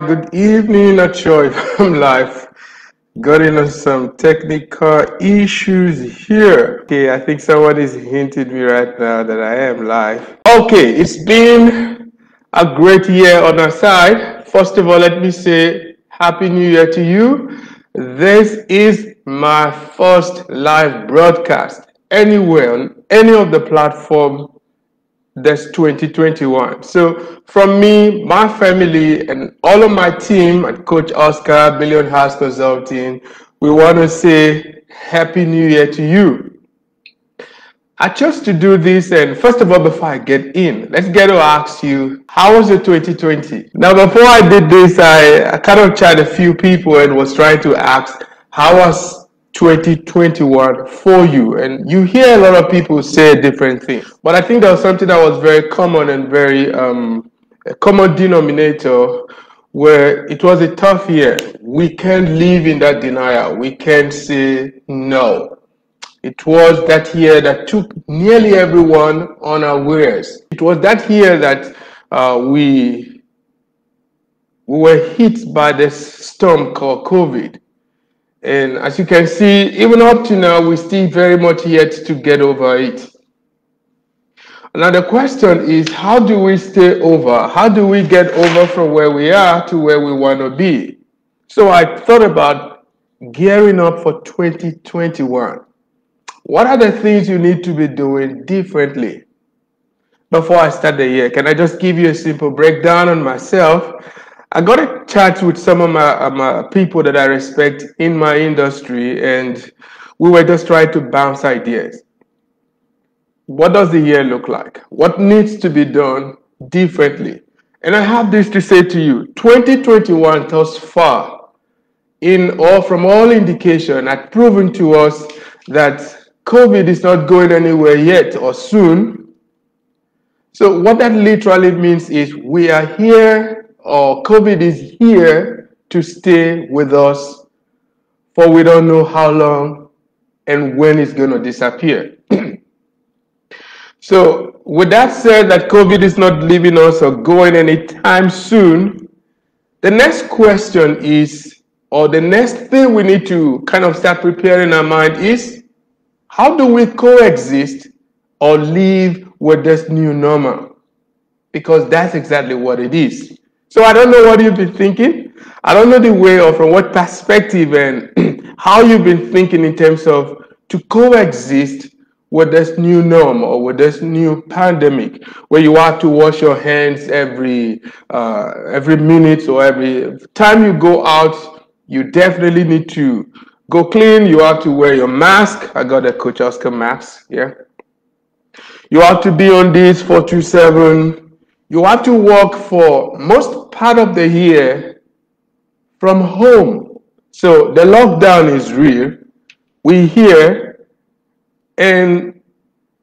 Good evening, not sure if I'm live. Got into some technical issues here. Okay, I think someone is hinting me right now that I am live. Okay, it's been a great year on our side. First of all, let me say Happy New Year to you. This is my first live broadcast anywhere on any of the platform that's 2021. So from me, my family, and all of my team at Coach Oscar, Billion House Consulting, we want to say Happy New Year to you. I chose to do this, and first of all, before I get in, let's get to ask you, how was your 2020? Now, before I did this, I kind of chatted a few people and was trying to ask, how was 2021 for you? And you hear a lot of people say different things, but I think there was something that was very common and very a common denominator where it was a tough year. We can't live in that denial. We can't say no. It was that year that took nearly everyone unawares. It was that year that we were hit by this storm called COVID. And as you can see, even up to now, we still very much yet to get over it. Now the question is, how do we stay over? How do we get over from where we are to where we want to be? So I thought about gearing up for 2021. What are the things you need to be doing differently? Before I start the year, can I just give you a simple breakdown on myself? I got a chat with some of my people that I respect in my industry, and we were just trying to bounce ideas. What does the year look like? What needs to be done differently? And I have this to say to you. 2021 thus far, from all indication, had proven to us that COVID is not going anywhere yet or soon. So what that literally means is we are here, or COVID is here to stay with us for we don't know how long and when it's going to disappear. So with that said, that COVID is not leaving us or going anytime soon, the next question is, or the next thing we need to kind of start preparing our mind is, how do we coexist or live with this new normal? Because that's exactly what it is. So I don't know what you've been thinking. I don't know the way or from what perspective and how you've been thinking in terms of to coexist with this new norm or with this new pandemic, where you have to wash your hands every minute, or every time you go out, you definitely need to go clean. You have to wear your mask. I got a Coach Oscar mask, yeah. You have to be on this 427. You have to work for most part of the year from home. So the lockdown is real. We here, and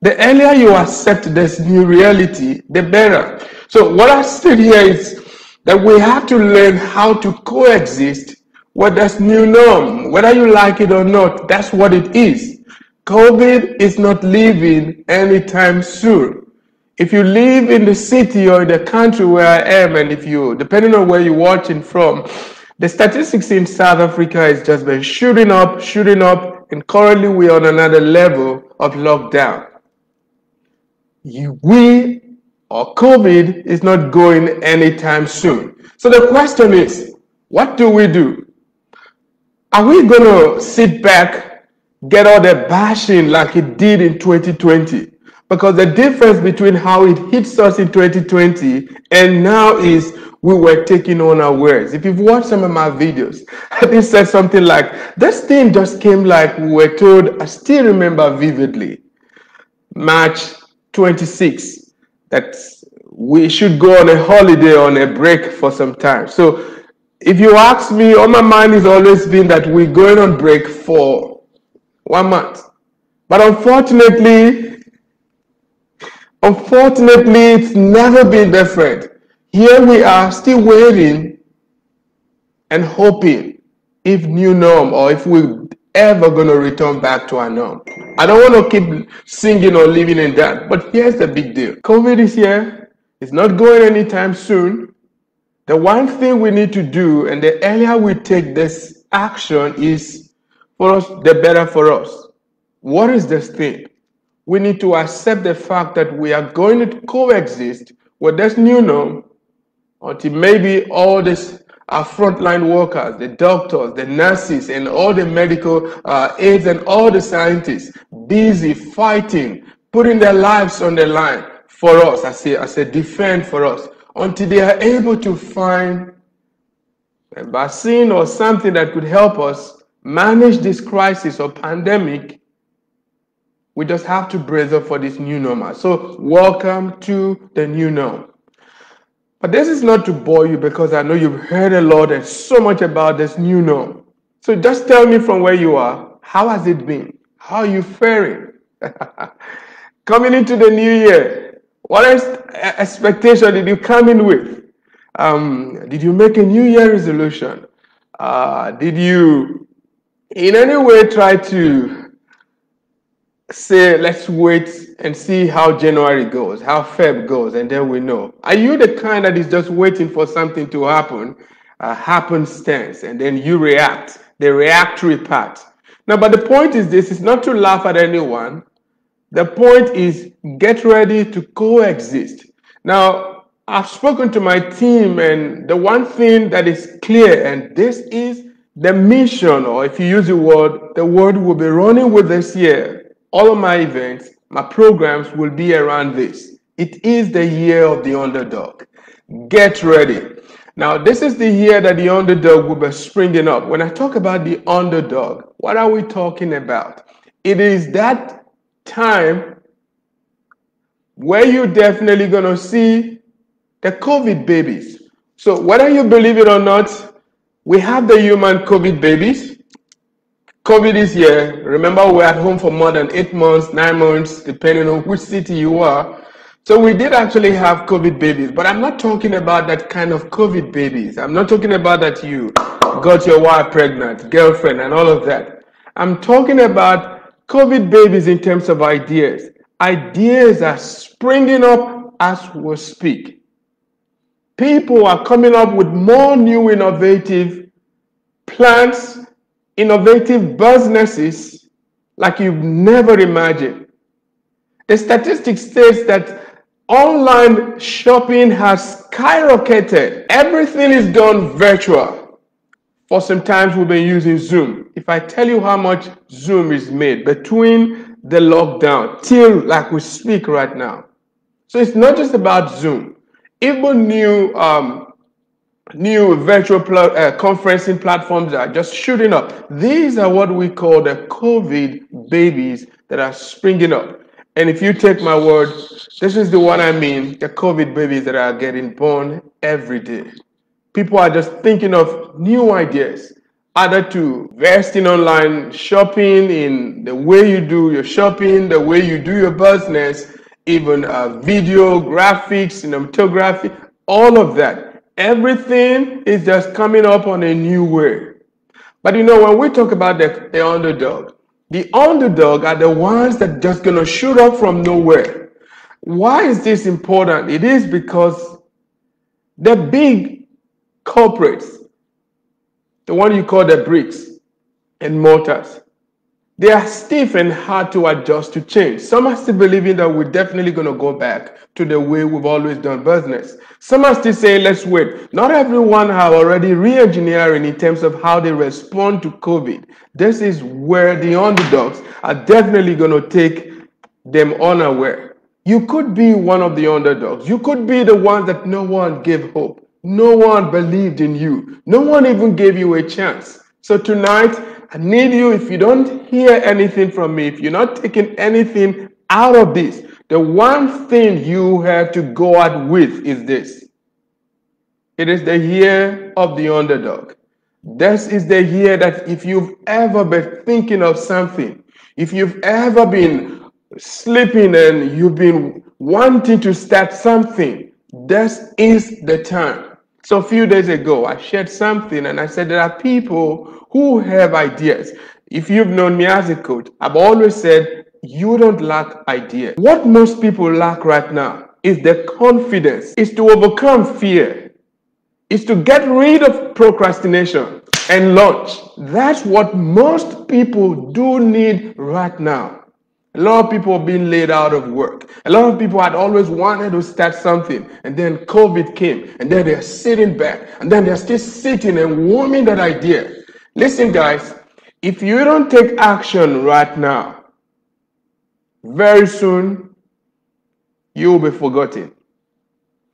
the earlier you accept this new reality, the better. So what I said here is that we have to learn how to coexist with this new norm. Whether you like it or not, that's what it is. COVID is not leaving anytime soon. If you live in the city or in the country where I am, and if you, depending on where you're watching from, the statistics in South Africa has just been shooting up, and currently we're on another level of lockdown. COVID is not going anytime soon. So the question is, what do we do? Are we going to sit back, get all the bashing like it did in 2020? Because the difference between how it hits us in 2020 and now is we were taking on our words. If you've watched some of my videos, I think said something like, this thing just came like we were told. I still remember vividly, March 26, that we should go on a holiday, on a break for some time. So if you ask me, on my mind has always been that we're going on break for 1 month. But unfortunately, it's never been different. Here we are still waiting and hoping if new norm, or if we're ever going to return back to our norm. I don't want to keep singing or living in that, but here's the big deal. COVID is here. It's not going anytime soon. The one thing we need to do, and the earlier we take this action, is for us, the better for us. What is this thing? We need to accept the fact that we are going to coexist with this new norm until maybe all this our frontline workers, the doctors, the nurses, and all the medical aides and all the scientists busy fighting, putting their lives on the line for us as a defense for us, until they are able to find a vaccine or something that could help us manage this crisis or pandemic. We just have to brace up for this new normal. So welcome to the new norm. But this is not to bore you, because I know you've heard a lot and so much about this new norm. So just tell me from where you are, how has it been? How are you faring? Coming into the new year, what expectation did you come in with? Did you make a New Year resolution? Did you in any way try to say, let's wait and see how January goes, how Feb goes, and then we know? Are you the kind that is just waiting for something to happen, happenstance, and then you react, the reactory part? Now, but the point is this, is not to laugh at anyone. The point is, get ready to coexist. Now, I've spoken to my team, and the one thing that is clear, and this is the mission, or if you use the word we'll be running with this year. All of my events, my programs will be around this. It is the year of the underdog. Get ready. Now, this is the year that the underdog will be springing up. When I talk about the underdog, what are we talking about? It is that time where you're definitely going to see the COVID babies. So whether you believe it or not, we have the human COVID babies. COVID is here. Remember, we're at home for more than 8 months, 9 months, depending on which city you are. So we did actually have COVID babies, but I'm not talking about that kind of COVID babies. I'm not talking about that you got your wife pregnant, girlfriend, and all of that. I'm talking about COVID babies in terms of ideas. Ideas are springing up as we speak. People are coming up with more new innovative plans, innovative businesses like you've never imagined. The statistics states that online shopping has skyrocketed. Everything is done virtual. For some time we've been using Zoom. If I tell you how much Zoom is made between the lockdown till like we speak right now. So it's not just about Zoom. Even new virtual conferencing platforms are just shooting up. These are what we call the COVID babies that are springing up. And if you take my word, this is the one I mean, the COVID babies that are getting born every day. People are just thinking of new ideas, either to invest in online shopping, in the way you do your shopping, the way you do your business, even video, graphics, cinematography, all of that. Everything is just coming up on a new way. But you know, when we talk about the underdog are the ones that just going to shoot up from nowhere. Why is this important? It is because the big corporates, the one you call the bricks and mortars, they are stiff and hard to adjust to change. Some are still believing that we're definitely going to go back to the way we've always done business. Some are still saying, let's wait. Not everyone have already re-engineering in terms of how they respond to COVID. This is where the underdogs are definitely going to take them unaware. You could be one of the underdogs. You could be the one that no one gave hope. No one believed in you. No one even gave you a chance. So tonight, I need you, if you don't hear anything from me, if you're not taking anything out of this, the one thing you have to go out with is this. It is the year of the underdog. This is the year that if you've ever been thinking of something, if you've ever been sleeping and you've been wanting to start something, this is the time. So a few days ago, I shared something and I said there are people who have ideas. If you've known me as a coach, I've always said you don't lack ideas. What most people lack right now is the confidence, is to overcome fear. is to get rid of procrastination and launch. That's what most people do need right now. A lot of people are being laid out of work. A lot of people had always wanted to start something, and then COVID came, and then they're sitting back, and then they're still sitting and warming that idea. Listen, guys, if you don't take action right now, very soon you will be forgotten.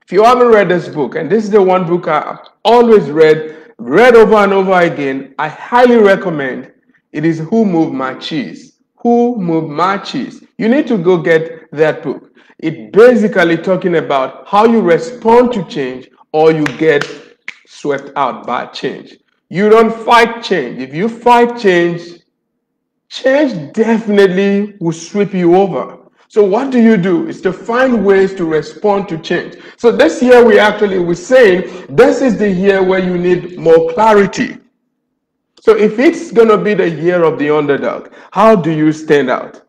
If you haven't read this book, and this is the one book I've always read over and over again, I highly recommend. It is Who Moved My Cheese? Who Moved My Cheese? You need to go get that book. It's basically talking about how you respond to change or you get swept out by change. You don't fight change. If you fight change, change definitely will sweep you over. So what do? Is to find ways to respond to change. So this year we're saying this is the year where you need more clarity. So if it's going to be the year of the underdog, how do you stand out?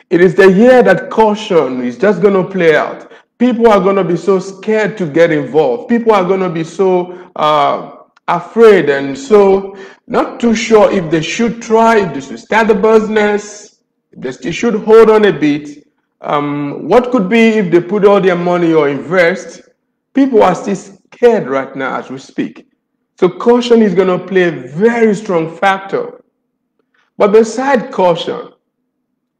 It is the year that caution is just going to play out. People are going to be so scared to get involved. People are going to be so afraid and so not too sure if they should try, if they should start the business. They should hold on a bit. What could be if they put all their money or invest? People are still scared right now as we speak. So caution is going to play a very strong factor. But beside caution,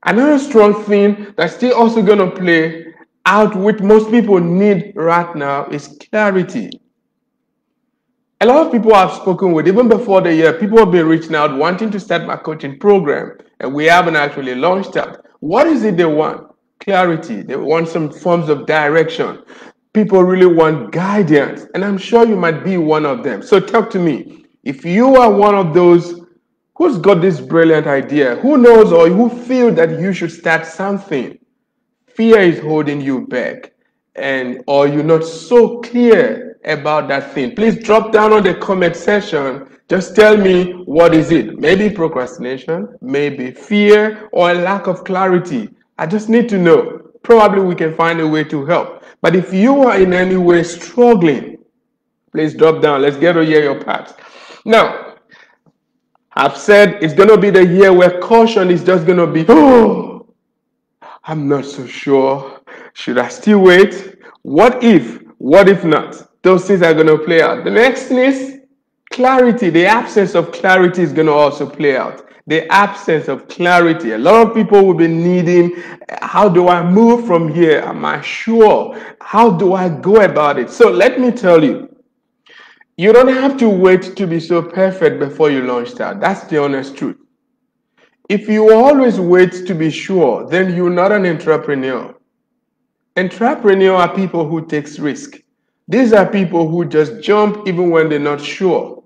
another strong thing that's still also going to play out, which most people need right now, is clarity. A lot of people I've spoken with, even before the year, people have been reaching out wanting to start my coaching program, and we haven't actually launched that. What is it they want? Clarity. They want some forms of direction. People really want guidance, and I'm sure you might be one of them. So talk to me. If you are one of those who's got this brilliant idea, who knows or who feel that you should start something, fear is holding you back, or you're not so clear about that thing, please drop down on the comment section. Just tell me, what is it? Maybe procrastination, maybe fear, or a lack of clarity. I just need to know. Probably we can find a way to help. But if you are in any way struggling, please drop down. Let's get to hear your parts. Now, I've said it's going to be the year where caution is just going to be, oh, I'm not so sure. Should I still wait? What if? What if not? Those things are going to play out. The next thing is clarity. The absence of clarity is going to also play out. The absence of clarity. A lot of people will be needing, how do I move from here? Am I sure? How do I go about it? So let me tell you, you don't have to wait to be so perfect before you launch that. That's the honest truth. If you always wait to be sure, then you're not an entrepreneur. Entrepreneurs are people who take risks. These are people who just jump even when they're not sure.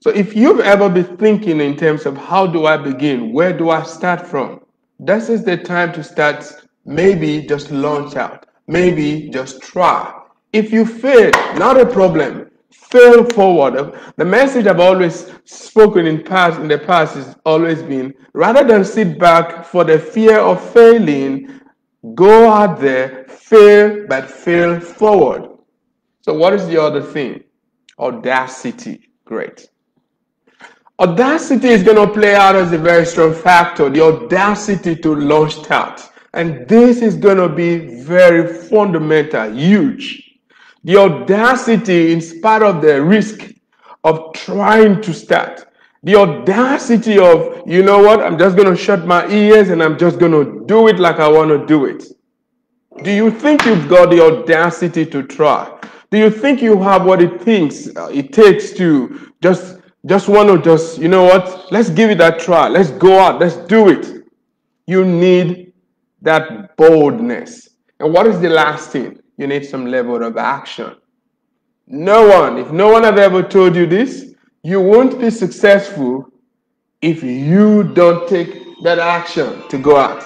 So if you've ever been thinking in terms of how do I begin, where do I start from, this is the time to start. Maybe just launch out, maybe just try. If you fail, not a problem, fail forward. The message I've always spoken in the past has always been, rather than sit back for the fear of failing, go out there, fail, but fail forward. So what is the other thing? Audacity. Great. Audacity is going to play out as a very strong factor. The audacity to launch out. And this is going to be very fundamental, huge. The audacity in spite of the risk of trying to start. The audacity of, you know what, I'm just going to shut my ears and I'm just going to do it like I want to do it. Do you think you've got the audacity to try? Do you think you have what it takes to just want to just, you know what, let's give it a try. Let's go out. Let's do it. You need that boldness. And what is the last thing? You need some level of action. If no one have ever told you this, you won't be successful if you don't take that action to go out.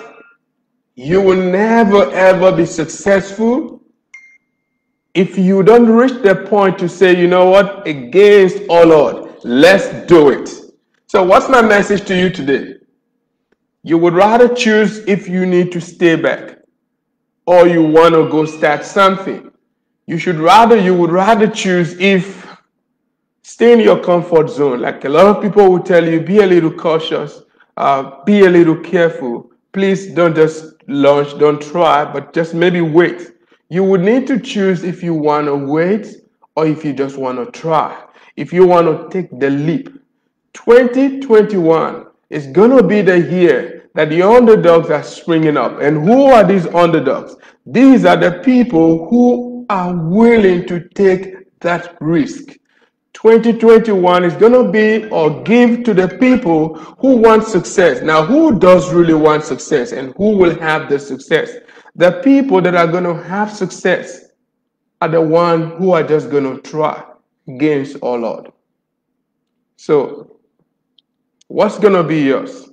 You will never ever be successful if you don't reach the point to say, you know what, against all odds, let's do it. So what's my message to you today? You would rather choose if you need to stay back or you want to go start something. You would rather choose if stay in your comfort zone. Like a lot of people will tell you, be a little cautious, be a little careful. Please don't just launch, don't try, but just maybe wait. You would need to choose if you want to wait or if you just want to try. If you want to take the leap. 2021 is going to be the year that the underdogs are springing up. And who are these underdogs? These are the people who are willing to take that risk. 2021 is going to be or give to the people who want success. Now, who does really want success and who will have the success? The people that are going to have success are the ones who are just going to try against all odds. So, what's going to be yours?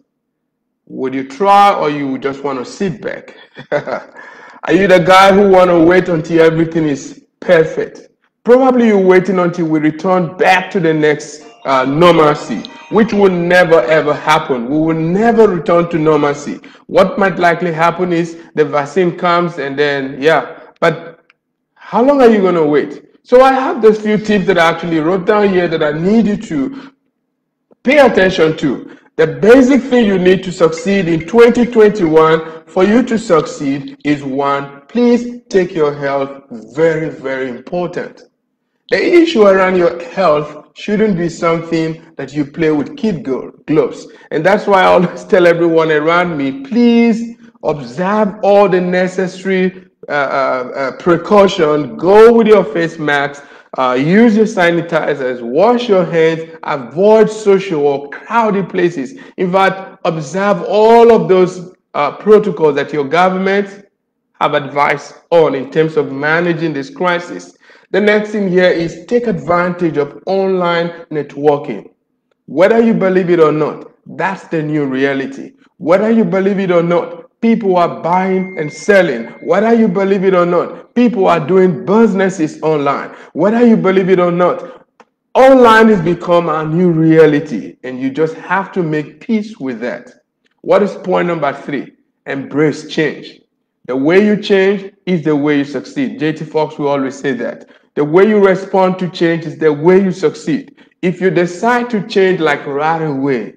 Would you try or you just want to sit back? Are you the guy who want to wait until everything is perfect? Probably you're waiting until we return back to the next normalcy, which will never ever happen. We will never return to normalcy. What might likely happen is the vaccine comes and then, yeah, but how long are you going to wait? So I have those few tips that I actually wrote down here that I need you to pay attention to. The basic thing you need to succeed in 2021 for you to succeed is one, please take your health very, very important. The issue around your health shouldn't be something that you play with kid gloves. And that's why I always tell everyone around me, please observe all the necessary precautions. Go with your face masks, use your sanitizers, wash your hands, avoid social or crowded places. In fact, observe all of those protocols that your government have advised on in terms of managing this crisis. The next thing here is take advantage of online networking. Whether you believe it or not, that's the new reality. Whether you believe it or not, people are buying and selling. Whether you believe it or not, people are doing businesses online. Whether you believe it or not, online has become our new reality, and you just have to make peace with that. What is point number 3? Embrace change. The way you change is the way you succeed. JT Fox will always say that. The way you respond to change is the way you succeed. If you decide to change like right away,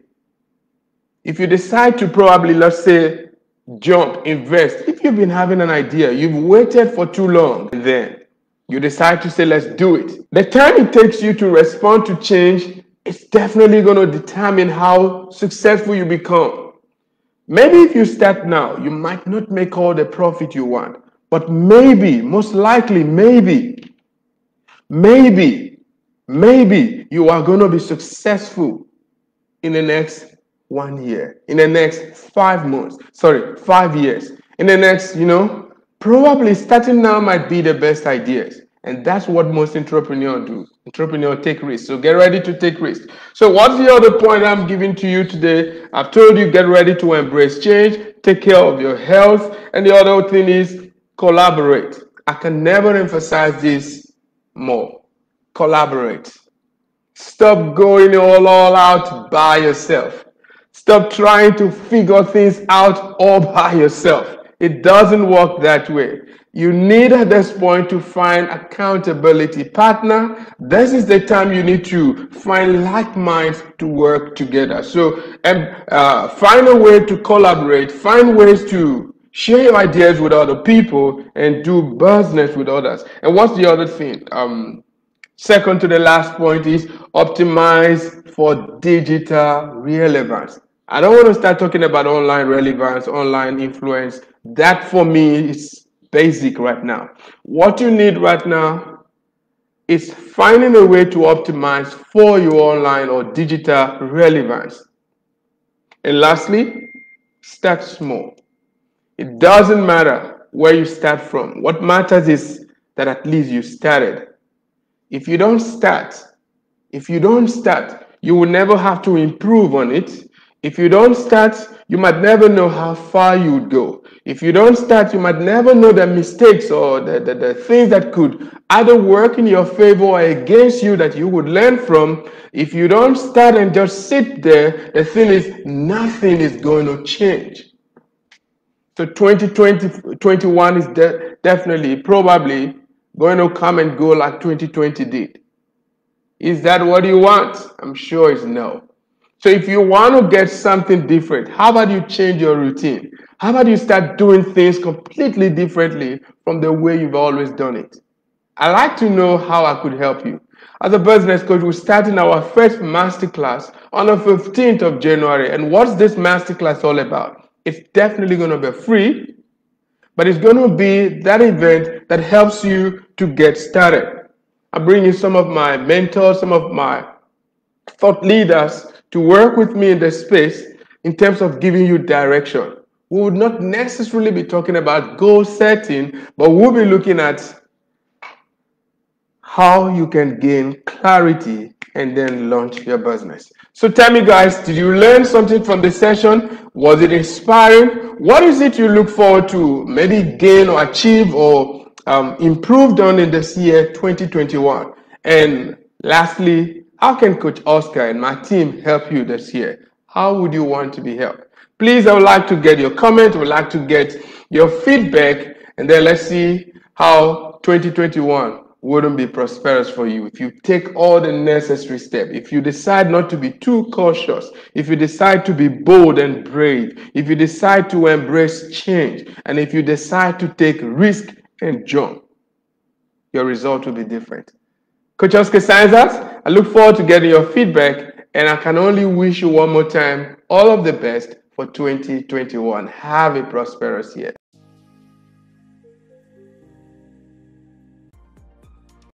if you decide to probably, let's say, jump, invest, if you've been having an idea, you've waited for too long, and then you decide to say, let's do it. The time it takes you to respond to change is definitely going to determine how successful you become. Maybe if you start now, you might not make all the profit you want, but maybe, most likely, maybe you are going to be successful in the next 1 year, in the next 5 months, 5 years, in the next, probably starting now might be the best ideas. And that's what most entrepreneurs do. Entrepreneurs take risks. So get ready to take risks. So what's the other point I'm giving to you today? I've told you get ready to embrace change, take care of your health. And the other thing is collaborate. I can never emphasize this more. Collaborate. Stop going all out by yourself. Stop trying to figure things out all by yourself. It doesn't work that way. You need at this point to find accountability partner. This is the time you need to find like minds to work together. So find a way to collaborate, find ways to share your ideas with other people and do business with others. And what's the other thing? Second to the last point is optimize for digital relevance. I don't want to start talking about online relevance, online influence. That for me is basic right now. What you need right now is finding a way to optimize for your online or digital relevance. And lastly, start small. It doesn't matter where you start from. What matters is that at least you started. If you don't start, you will never have to improve on it. If you don't start, you might never know how far you would go. If you don't start, you might never know the mistakes or the things that could either work in your favor or against you that you would learn from. If you don't start and just sit there, the thing is, nothing is going to change. So 2021 is definitely, probably going to come and go like 2020 did? Is that what you want? I'm sure it's no. So if you want to get something different, how about you change your routine? How about you start doing things completely differently from the way you've always done it? I'd like to know how I could help you. As a business coach, we're starting our first masterclass on the 15th of January. And what's this masterclass all about? It's definitely going to be free, but it's going to be that event that helps you to get started. I'm bringing some of my mentors, some of my thought leaders to work with me in the space in terms of giving you direction. We would not necessarily be talking about goal setting, but we'll be looking at how you can gain clarity and then launch your business. So tell me, guys, did you learn something from the session? Was it inspiring? What is it you look forward to maybe gain or achieve or improve on in this year 2021? And lastly, how can Coach Oscar and my team help you this year? How would you want to be helped? Please, I would like to get your comment. I would like to get your feedback, and then let's see how 2021 wouldn't be prosperous for you if you take all the necessary steps. If you decide not to be too cautious, if you decide to be bold and brave, if you decide to embrace change, and if you decide to take risk and jump, your result will be different. Coach Oscar signs out. I look forward to getting your feedback, and I can only wish you one more time all of the best for 2021. Have a prosperous year.